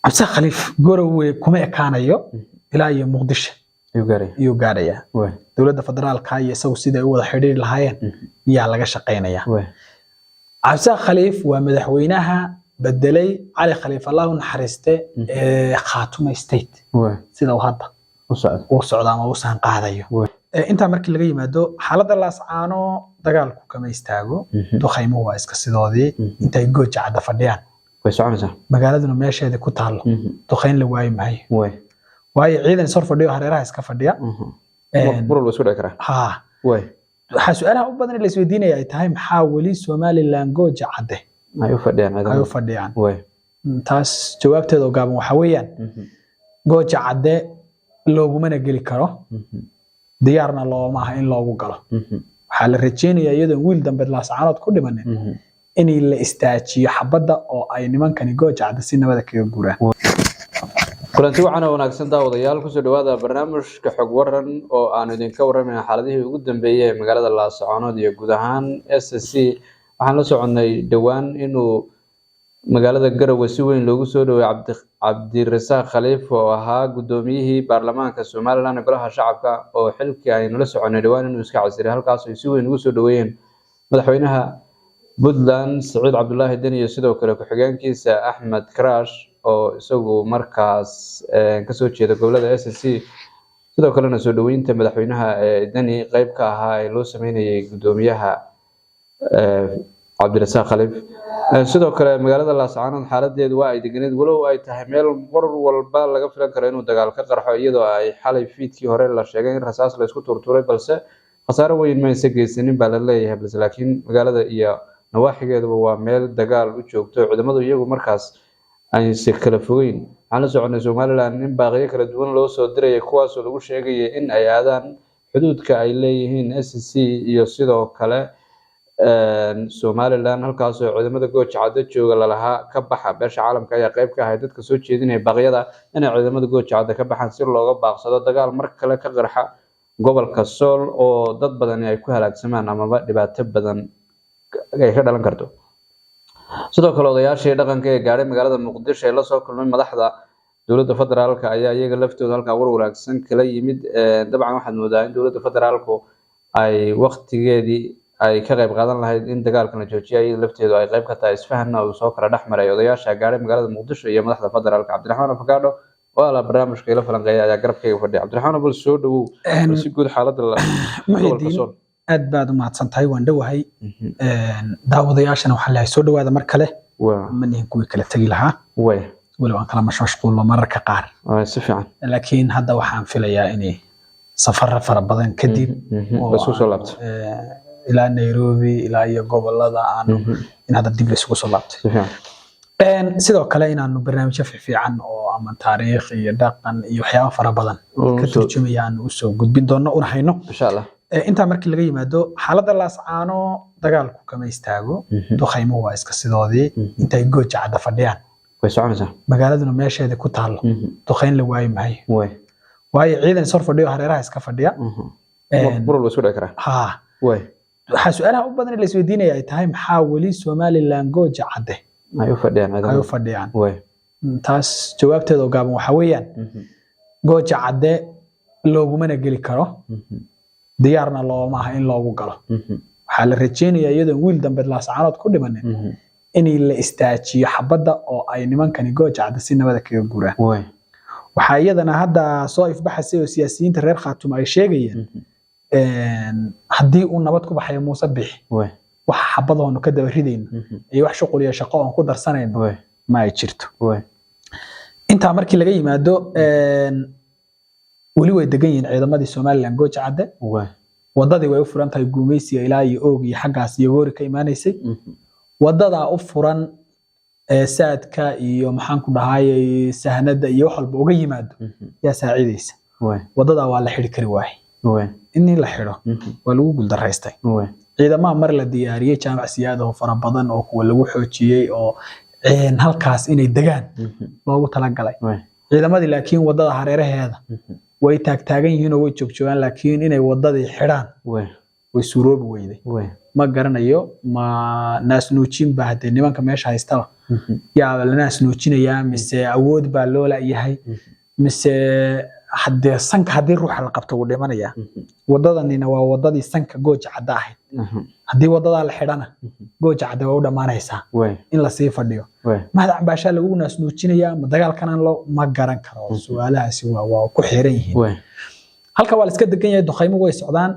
عبد خليف قروي كما كانيو إلى مقدشة يقاريا دولة فدرال كاي سو سيدا ودا xiriir lahaayeen yaa laga shaqeynaya عبد خليف ومدحوينها بدلي علي خليفة الله نحرسته خاتم ستيت سيدا وهذا وصعد ما وصان قاعديو انت markii laga yimaado xaalada laascaano dagaalku kama istaago duqeymo waa iska sidoodii intay gooja cad fadhiyaan way soconaysaa magaaladuna meesheeda ku taalo duqeyn la waayay maxay way ciidan soo fadhiyo hareeraha iska fadhiya buro loo soo dhakara ha way waxa su'aalaha u badan la isweydiinaya ay tahay maxaa wali Somaliland gooja cad ay u fadhiyaan way taas jawaabteedu gaaban waxa weeyaan gooja cad looguma geli karo diyaarna looma aha in loogu galo waxa la rajeenayaa iyadoo wiil dambe laascaanood ku dhimanay in la istaajiyo xabada oo ay nimankani gooja cad si nabad kaga guuraan kulanti waxaan wanaagsan daawadayaal ku soo dhawaada barnaamijka xog waran oo aan idinka warramayna xaaladihii ugu dambeeyay ee magaalada laascaanood iyo guud ahaan SSC waxaan la soconay dhawaan inuu magaalada Garowe si weyn loogu soo dhaweeyay Cabdirasaaq Khaliif oo ahaa gudoomiyihii baarlamaanka Soomaaliland golaha shacabka oo xilkii ay nala soconay dhawaan inuu iska casiray halkaas oo si weyn ugu soo dhaweeyeen madaxweynaha Puntland Saciid Cabdullaahi Deni iyo sidoo kale ku-xigeenkiisa Axmed Karash oo isagu markaas ka soo jeeda gobolada SSC sidoo kalena soo dhaweynta madaxweynaha Deni qayb ka ahaa ee loo sameeyay gudoomiyaha Cabdirasaaq Khaliif sidoo kale magaalada laascaanood xaaladeedu waa ay deganeed walow ay tahay meel mar walba laga filan karo inuu dagaal ka qarxo iyadoo ay xalay fiidkii hore la sheegay in rasaas la isku turturay balse khasaare weyn ma aysan geysanin baa la leeyahay balse laakiin magaalada iyo nawaaxigeedu waa meel dagaal u joogto ciidamadu iyagu markaas ay si kala fogeyn aan la soconay Somaliland in baaqiyo kala duwan loo soo diray kuwaas oo lagu sheegay in ay aadaan xuduudka ay leeyihiin SSC iyo sidoo kale Somaliland halkaas oo ciidamada gooja cad jooga lalaha ka baxa beesha caalamka ayaa qayb ka ahay dadka soo jeedinaya baaqyada in ciidamada gooja cad ka baxaan si looga baaqsado dagaal mar kale ka qarxa gobolka Sool oo dad badan ay ku halaagsamaan ama dhibaato badan ay ka dhalan karto sidoo kale odayaashii dhaqanka ee gaaray magaalada Muqdisho ee la soo kulmay madaxda dawladda federaalka ayaa iyaga laftooda halka war wanaagsan kala yimid dabcan waxaad moodaa in dawladda federaalku ay waqtigeedii ay ka qayb qaadan lahayd in dagaalka la joojiyo ay lafteedu ay qayb ka tahay isfahanna oo soo kala dhaxmaray odayaasha gaaray magaalada Muqdisho iyo madaxda federaalka Cabdiraxmaan Afagaadho oo la barnaamijka ila falanqeeyay ayaa garabkayga fadhiya Cabdiraxmaan bal soo dhawow si guud xaaladda gobolka Sool aad baad u mahadsantahay waan dhawahay daawadayaashana waxa la soo dhawaada mar kale manihin kuwi kala tagi lahaa wali waan kala mashquulo mararka qaar si fiican laakiin hadda waxaan filayaa inay safar fara badan kadib oo soo laabto إلى نيروبي إلى أي قبل أنا إن هذا الدبل سوق صلبت. سيدو كلا إن أنو برنامج في عنه أو من تاريخ يدقن يحيى فربضن كتر جميع عن وسو قد بيدنا ونحينه. إن شاء الله. أنت أمرك اللي جاي مدو حالة اللاصعانو دجالكو كما يستاجو دو خيمه واسك السدادي أنت يجوج عاد فديان. ويسوعنزه. مقالدنا ماشي هذا كتالو دو خين لواي معي. واي عيدا صرف فديو هريرها اسك فديا. برو لو سودا كره. ها. واي. waxa su'aalaha u badan la isweydiinaya ay tahay maxaa wali Somaliland gooja cad ay u fadhiyaan way taas jawaabteedu gaaban waxa weeyaan gooja cad looguma geli karo diyaarna looma aha in loogu galo waxa la rajeenayaa iyadoo wiil dambe laascaanood ku dhimanay in la istaajiyo xabada oo ay nimankani gooja cad si nabad kaga guuraan waxa iyadana hadda soo ifbaxay siyaasiyiinta reer Khartoum ay sheegayeen haddii uu nabad ku baxay Muuse Bixi wax xabadoonu ka daba ridayno iyo wax shaqo iyo shaqo aan ku darsanayno ma ay jirto inta markii laga yimaado wali way degan yihiin ciidamadii Somaliland gooja cad wadadii way u furan tahay guumeysiga ilaa iyo oog iyo xaggaas iyo goori ka imaanaysay wadada u furan saadka iyo maxaan ku dhahaayay sahanada iyo wax walba uga yimaado yaa saacideysa wadada waa la xiri kari waayay إني لحيره ولو قل درستي إذا ما مر لديارية جامع سيادة وفربضان أو ولو حوتشي أو هالكاس إني دجان لو تلاقي إذا ما دي لكن وضع حريره هذا ويتاج تاجين هنا ويتشوفان لكن إني وضع حيران way suuroobi weyday ma garanayo ma naas nuujin baa hadee nimanka meesha haystaba yaa la naas nuujinayaa mise awood baa loo laayahay mise hadee sanka hadii ruuxa la qabto uu dhimanaya wadadanina waa wadadii sanka gooja cadda ahayd hadii wadada la xidhana gooja cadda waa u dhamaanaysaa in la sii fadhiyo madax baasha lagu naas nuujinayaa ma dagaalkan loo ma garan karo su'aalahaasi waa ku xiran yihiin halka waa la iska degan yahay duqaymo way socdaan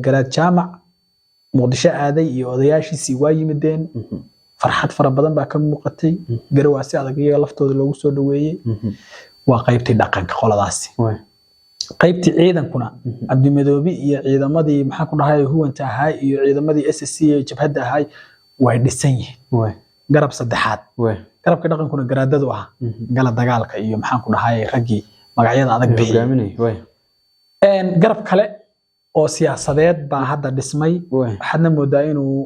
garaad jaamac muqdisho aaday iyo odayaashiisii waa yimideen farxad fara badan baa ka muuqatay garawaasi adag iyaga laftooda loogu soo dhaweeyay waa qaybtii dhaqanka qoladaasi qaybtii ciidankuna Cabdimadoobi iyo ciidamadii maxaa ku dhahay huwanta ahay iyo ciidamadii SSC ee jabhadda ahay way dhisan yihiin garab saddexaad garabka dhaqankuna garaadadu ah gala dagaalka iyo maxaa ku dhahay ragii magacyada adag bixiyay garab kale oo siyaasadeed baa hadda dhismay waxaadna moodaa inuu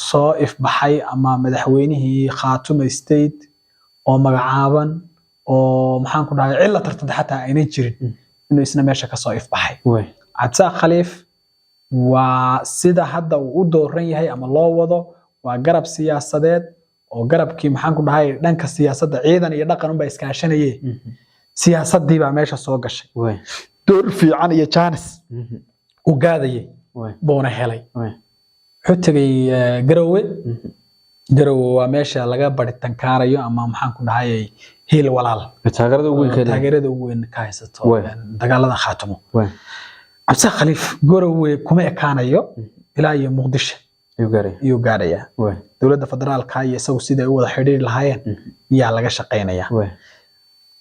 soo ifbaxay ama madaxweynihii Khaatume State oo magacaaban oo maxaan ku dhahay cilla tartan xataa aynay jirin inuu isna meesha ka soo ifbaxay Cabdisaaq Khaliif waa sida hadda uu u dooran yahay ama loo wado waa garab siyaasadeed oo garabkii maxaan ku dhahay dhanka siyaasadda ciidan iyo dhaqan u ba iskaashanayeen siyaasadii baa meesha soo gashay door fiican iyo chance u gaadayay boona helay wuxuu tagay Garowe waa meesha laga baritan kaarayo ama maxaan ku dhahay heel walaal taageerada ugu weyn ka haysato dagaalada Khaatumo Cabdisaaq Khaliif Garowe kuma ekaanayo ilaa iyo Muqdisho ayuu gaaraya dawladda federaalka iyo isagu sida ay u wada xiriir lahaayeen yaa laga shaqeynaya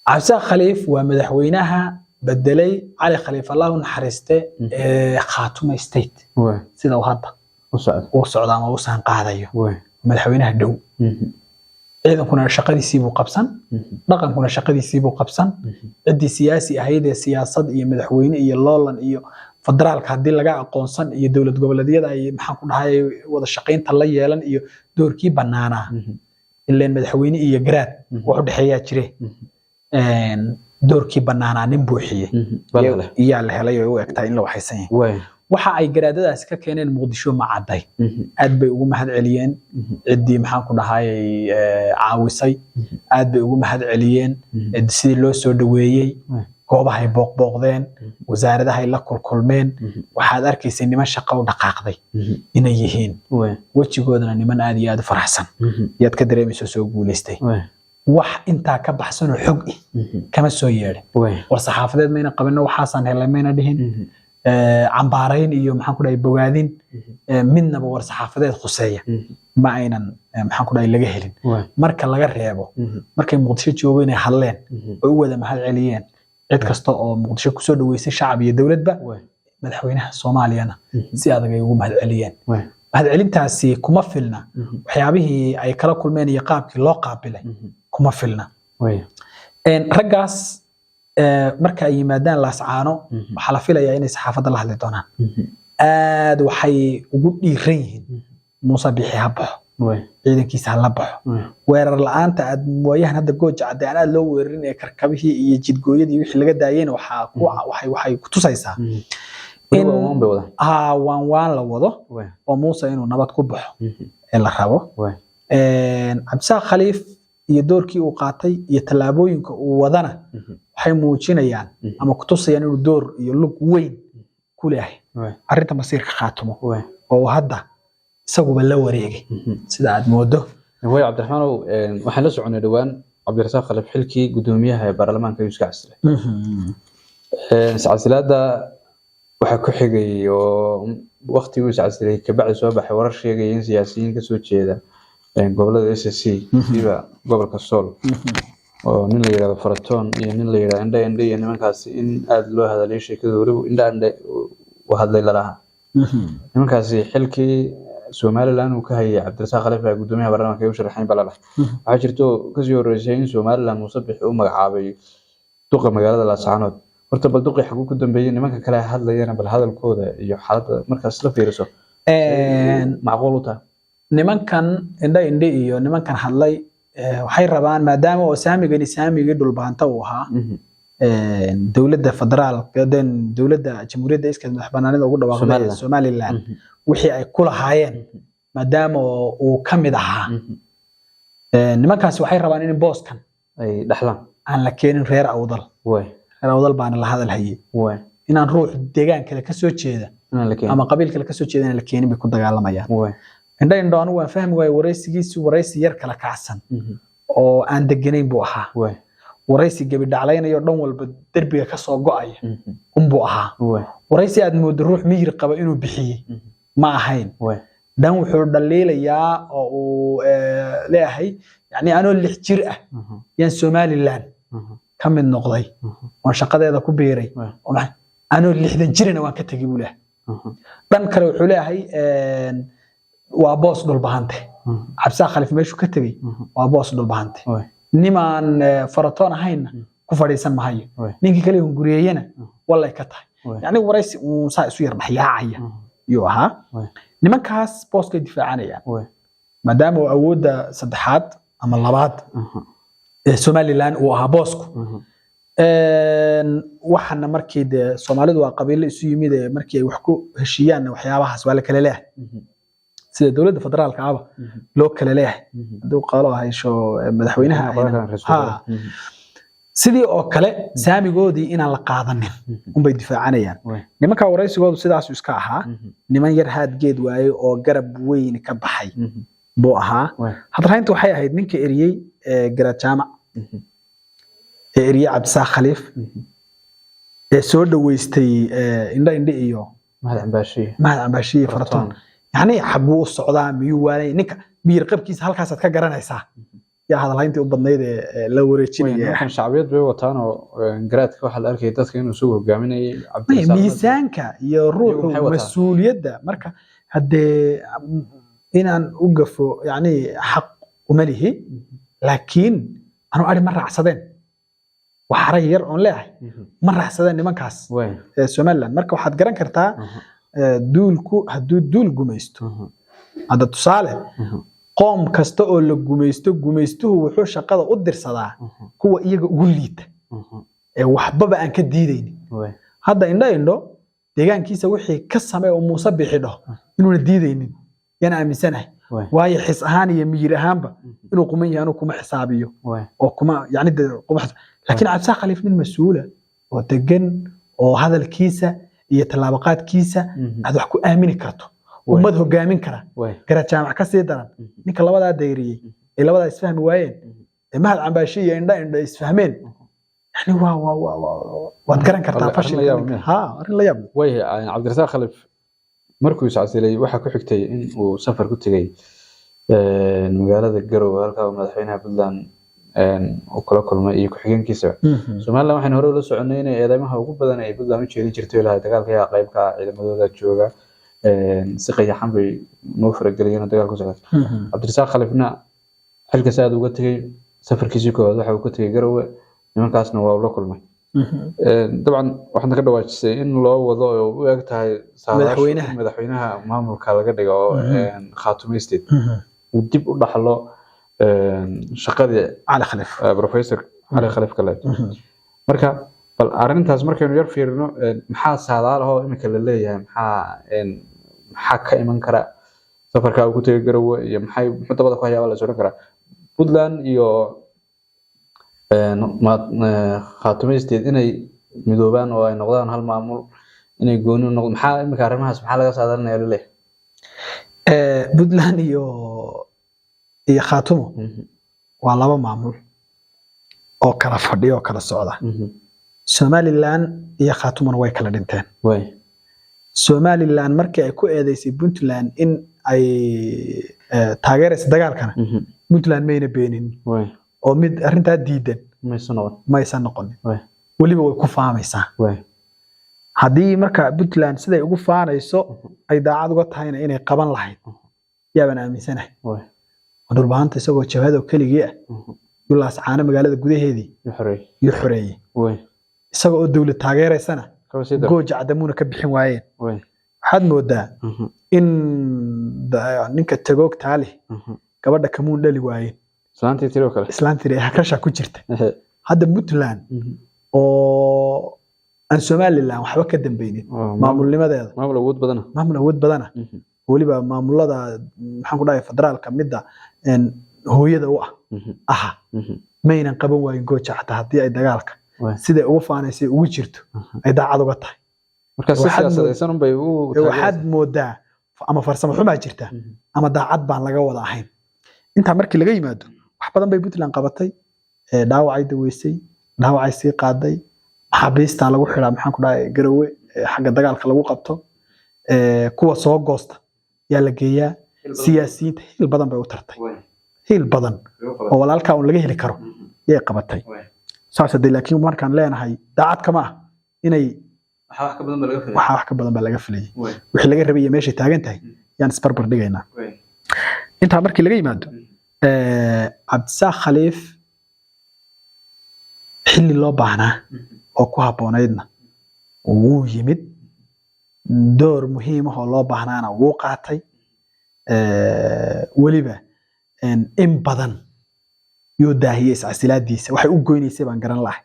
Cabdisaaq Khaliif waa madaxweynaha bedelay Ali Khaliif Allah naxariiste Khaatume State sida uu hadda u socda ama u saan qaadayo madaxweynaha dhow ciidankuna shaqadiisii buu qabsan dhaqankuna shaqadiisii buu qabsan cidii siyaasi ahayd ee siyaasad iyo madaxweyne iyo loolan iyo federaalka hadii laga aqoonsan iyo dawlad goboleedyada ay maxaan ku dhahay wada shaqeynta la yeelan iyo doorkii banaana ilaa madaxweyne iyo garaad wax u dhaxeeya jire doorkii banaana nin buuxiyay iyo la helay oo u egtay in la waxaysan yahay waxa ay garaadadaas ka keeneen Muqdisho ma caday aad bay ugu mahad celiyeen cidii maxaan ku dhahay caawisay aad bay ugu mahad celiyeen sidii loo soo dhaweeyay goobahay booqdeen wasaaradaha ay la kulkulmeen waxaad arkaysay niman shaqo u dhaqaaqday inay yihiin wajigoodana niman aad iyo aad u faraxsan yaad ka dareemayso soo guuleystay wax inta ka baxsan oo xog kama soo yeedhin war saxaafadeed mayna qabanno waxaasan helay mayna dhihin cambaarayn iyo maxaan ku dhahay bogaadin midnaba war saxaafadeed khuseeya ma aynan maxaan ku dhahay laga helin marka laga reebo markay Muqdisho joogeen ay hadleen oo u wada mahad celiyeen cid kasta oo Muqdisho ku soo dhaweysay shacab iyo dawladba madaxweynaha Soomaaliyana si adag ay ugu mahad celiyeen mahad celintaasi kuma filna waxyaabihii ay kala kulmeen iyo qaabkii loo qaabilay kuma filna raggaas marka ay yimaadaan laascaano waxa la filayaa inay saxaafadda la hadli doonaan aad waxay ugu dhiiran yihiin Muuse Bixi Habaxo ciidankiisa la baxo weerar la'aanta aad mooyahan hadda gooja cadde aan loo weerarin ee karkabihii iyo jidgooyadii wixii laga daayeen waxay ku tusaysaa in waan la wado oo Muuse inuu nabad ku baxo ee la rabo Cabdisaaq Khaliif iyo doorkii uu qaatay iyo talaabooyinka uu wadana waxay muujinayaan ama ku tusayaan inuu door iyo lug weyn ku leeyahay arinta masiirka Khaatumo oo hadda isagu la wareegay sida aad moodo way Cabdiraxmaan waxaan la soconay dhawaan Cabdirasaaq Khaliif xilkii gudoomiyaha ee baarlamaanka Yuuska Casle silsilada waxa ku xigay oo waqtigii uu Casle ka bacdi soo baxay warar sheegay in siyaasiyiin ka soo jeeda gobolada SSC sida gobolka Sool oo nin la yiraahdo Faratoon iyo nin la yiraahdo Indha iyo nimankaas in aad loo hadalay sheekada Indha oo hadlay lalaha nimankaasi xilkii Somaliland uu ka hayay Cabdirasaaq Khaliif ee gudoomiyaha baarlamaanka uu sharaxay balala waxa jirto ka soo horeysay in Somaliland Muuse Bixi uu magacaabay duqa magaalada Laascaanood horta bal duqi xaq ku dambeeyay nimanka kale hadlayeen bal hadalkooda iyo xaaladda markaas la fiiriso macquul u tahay nimankan Indha iyo nimankan hadlay waxay rabaan maadaama oo saamigii dhulbaanta uu ahaa dowladda federaalka dowladda jamhuuriyadda iska madaxbannaanida ugu dhawaaqday Somaliland wixii ay ku lahaayeen maadaama uu ka mid ahaa nimankaas waxay rabaan in booskan ay dhaxlaan aan la keenin reer awdal reer awdal baana la hadal hayay inaan ruux deegaan kale ka soo jeeda ama qabiil kale ka soo jeeda in la keenin bay ku dagaalamayaan indho anigu waan fahmi waayay waraysi yar kala kacsan oo aan deganayn buu ahaa waraysi gabi dhaclaynayo dhan walba darbiga ka soo go'aya buu ahaa waraysi aad moodo ruux miyir qaba inuu bixiyay ma ahayn dan wuxuu dhaliilayaa oo uu leeyahay yani anoo 6 jir ah yaan Somaliland ka mid noqday oo shaqadeeda ku biiray oo anoo 60 jirna waan ka tagay buu leeyahay dan kale wuxuu leeyahay waa boos dhul bahante Cabsa Khaliif meeshu ka tagay waa boos dhul bahante nimaan faratoon ahayna ku fadhiisan mahayo ninkii kale uu guriyayna wallahi ka tahay yani waraysi uu saa isu yar baxyaacaya iyo aha nimankaas booska difaacanayaan maadaama uu awoodda saddexaad ama labaad ee Somaliland uu ahaa boosku waxana markii Soomaalidu waa qabiilo isu yimid markii ay wax ku heshiyaan waxyaabahaas waa la kala leeyahay sida dawladda federaalka ah loo kala leeyahay haduu qaalo haysho madaxweynaha sidii oo kale saamigoodii inaan la qaadanin bay difaacanayaan nimanka waraysigoodu sidaas iska ahaa niman yar haadgeed waaye oo garab weyn ka baxay buu ahaa hadrayntu waxay ahayd ninka eriyay garad jaamac eriyay Cabsa Khaliif soo dhaweystay indha iyo mahad ambaashi faratoon يعني حبوا الصعداء ميواني نك بيرقبكيس هالكاس تكجرانيسا يا هذا الهينتي وبدنيد لو ريتشي كان شعبيات بي وطانو جرات waxa la arkay dadka inuu soo hogaaminay Cabdi miisaanka iyo ruuxu mas'uuliyadda marka hadee inaan u gafo yani xaq uma lihi laakiin anu ari ma raacsadeen waxa yar oo leeyahay ma raacsadeen nimankaas Somaliland marka waxaad garan kartaa duulku haduu duul gumaysto hada tusaale qoom kasta oo la gumaystuhu wuxuu shaqada u dirsadaa kuwa iyaga ugu liita waxbaba aan ka diideynin hadda indho deegaankiisa wixii ka sameeyo Muuse bixidho inuu diideynin yana aaminsanahay waayo xis ahaan iyo miyir ahaanba inuu quman yahay kuma xisaabiyo oo kuma yani kuma laakiin Cabsa Khaliif nin mas'uula oo degan oo hadalkiisa iyo talaabaqaadkiisa aad wax ku aamini karto ummad hogaamin kara garad jaamac ka sii daran ninka labada dayriyay ee labada isfahmi waayeen mahad ambaashi iyo indha isfahmeen yani waad garan kartaa fashil arin la yaab way Cabdirasaaq Khaliif markuu iscaasilay waxa ku xigtay in uu safar ku tagay magaalada Garowe halka madaxweynaha Puntland oo kala kulmay iyo ku xigeenkiisa Soomaaliland waxaan hore u la soconay in eedeymaha ugu badan ay Puntland u jeedin jirtay ilaa dagaalka ay qayb ka ciidamadooda jooga si qayaxan bay noo farageliyeen dagaalka socda Cabdirasaaq Khaliifna halkaas aad uga tagay safarkiisa koowaad waxa uu ka tagay Garowe nimankaasna waa la kulmay dabcan waxaan ka dhawaajisay in loo wado oo u eg tahay madaxweynaha maamulka laga dhigo Khaatume State uu dib u dhaxlo shaqadii على خليف بروفيسور علي خليف kale marka bal arintaas markaynu yar fiirino maxaa saadaalaho imika la leeyahay maxaa ka iman kara safarka uu ku tagay Garowe iyo maxay dabada ku hayaa la soo kara Puntland iyo Khaatume State inay midoobaan oo ay noqdaan hal maamul inay gooni noqdo maxaa imika arrimahaas maxaa laga saadaalinayaa leeyahay Puntland iyo Khaatumo waa laba maamul oo kala fadhiyo kala socda Somaliland iyo Khaatumo way kala dhinteen Somaliland markii ay ku eedeysay Puntland in ay taageerayso dagaalkana Puntland mayna beenin oo mid arinta diidan maysan noqon waliba way ku fahmaysaa hadii marka Puntland siday ugu faanayso ay daacad uga tahayna inay qaban lahayd yaaban aaminsanahay dhulbaanta isagoo jabhada kaliya dulaas caana magaalada gudaheedii yuxureeyay isagoo dawlad taageeraysana gooja cadamuuna ka bixin waayeen waxaad moodaa in ninka tagoog taali gabadha kamuun dhali waayeen islaantii tiro kale islaantii hakasha ku jirta hadda Puntland oo aan Somaliland waxba ka dambaynin maamulnimadeeda maamul awood badana maamul awood badana waliba maamulada maxaan ku dhahay federaalka midda hooyada u aha maynan qaban waayin gooja xataa haddii ay dagaalka siday ugu faanaysay ugu jirto ay daacad uga tahay marka siyaasadaysan un bay waxaad moodaa ama farsamo xumaa jirta ama daacad baan laga wada ahayn intaa markii laga yimaado wax badan bay Puntland qabatay dhaawacay daweysay dhaawacay sii qaaday maxaabiista lagu xiraa maxaan ku dhahay Garowe xagga dagaalka lagu qabto kuwa soo goosta yaa la geeyaa siyaasiyiinta hil badan bay u tartay hil badan oo walaalka uu laga heli karo yay qabatay saasade laakiin markaan leenahay daacad kama ah inay wax ka badan baa laga filayay wixii laga rabay meesha taagan tahay yaan isbarbar dhigaynaa inta markii laga yimaado Cabdisaaq Khaliif xilli loo baahnaa oo ku haboonaydna wuu yimid door muhiim ah oo loo baahnaana wuu qaatay waliba in badan yoo daahiyay iscasilaadiisa waxay u goynaysay baan garan lahay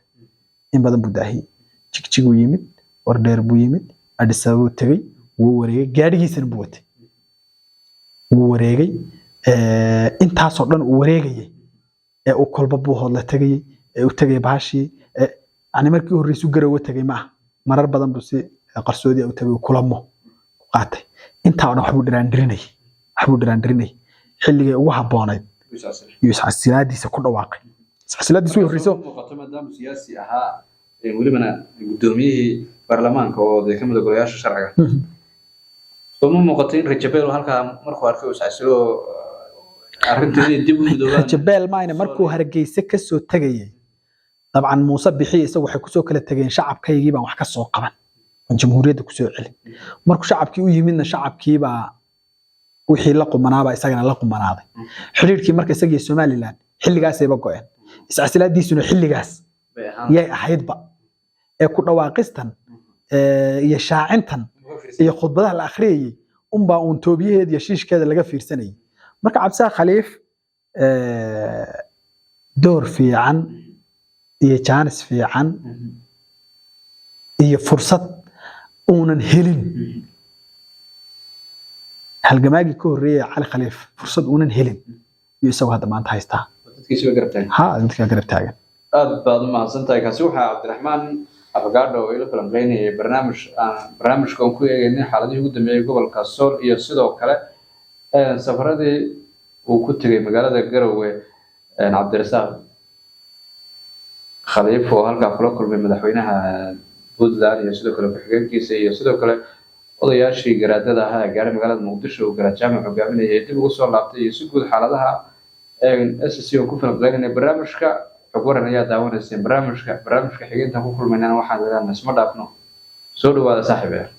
in badan buu daahiyay jigjigu yimid wardheer buu yimid Addis Ababa tagay wuu wareegay gaadhigiisana buu watay wuu wareegay intaasoo dhan uu wareegayay ee uu kolba buu hodla tagay ee uu tagay baashi ani markii horreysay Garowe tagay ma marar badan buu si qarsoodi u tagay kulamo qaatay intaa dhan waxbuu dhiraandirinay xilligii ugu haboonayd iscasilaadiisa ku dhawaaqay iscasilaadiisa way horreysay muuqato maadaama siyaasi ahaa walibana gudoomiyihii baarlamaanka oo deegaamada golayaasha sharciga soo muuqato in Rajabeel halkaa markuu arkay iscasilo arrintii dib u midoobay Rajabeel maayna markuu Hargeysa ka soo tagayay dabcan Muuse Bixi isagu waxay ku soo kala tageen shacabkaygii baan wax ka soo qaban jamhuuriyadda ku soo celi markuu shacabkii u yimidna shacabkii baa wixii la qumanaaba isagana la qumanaaday xiriirkii marka isagii Somaliland xilligaas ay go'een iscasilaadiisuna xilligaas yay ahaydba ee ku dhawaaqistan iyo shaacintan iyo khudbadaha la akhriyay baa uun toobiyaheed iyo shiishkeeda laga fiirsanayay marka Cabdisaaq Khaliif door fiican iyo chance fiican iyo fursad uunan helin halgamaagii ka horreeyay Cali Khaliif fursad uunan helin iyo isagoo hadda maanta haystaa dadkiisa dadka garab taagan aad baad u mahadsantahay kaasi waxa Cabdiraxmaan Afagaadho oo ila falanqeynayay barnaamijka aan ku eegaynay xaaladihii ugu dambeeyay gobolka Sool iyo sidoo kale safaradii uu ku tagay magaalada Garowe Cabdirasaaq Khaliif oo halkaa kula kulmay madaxweynaha Puntland iyo sidoo kale ku-xigeenkiisa iyo sidoo kale odayaashii garaadada ahaa ee gaaray magaalada Muqdisho oo garaad jaamac hogaaminayay dib ugu soo laabtay iyo si guud xaaladaha SSC oo ku falanqeynay barnaamijka xog waran ayaa daawanaysa barnaamijka xigeenta ku kulmaynana waxaan leeyahay isma dhaafno soo dhawaada saaxiibayaal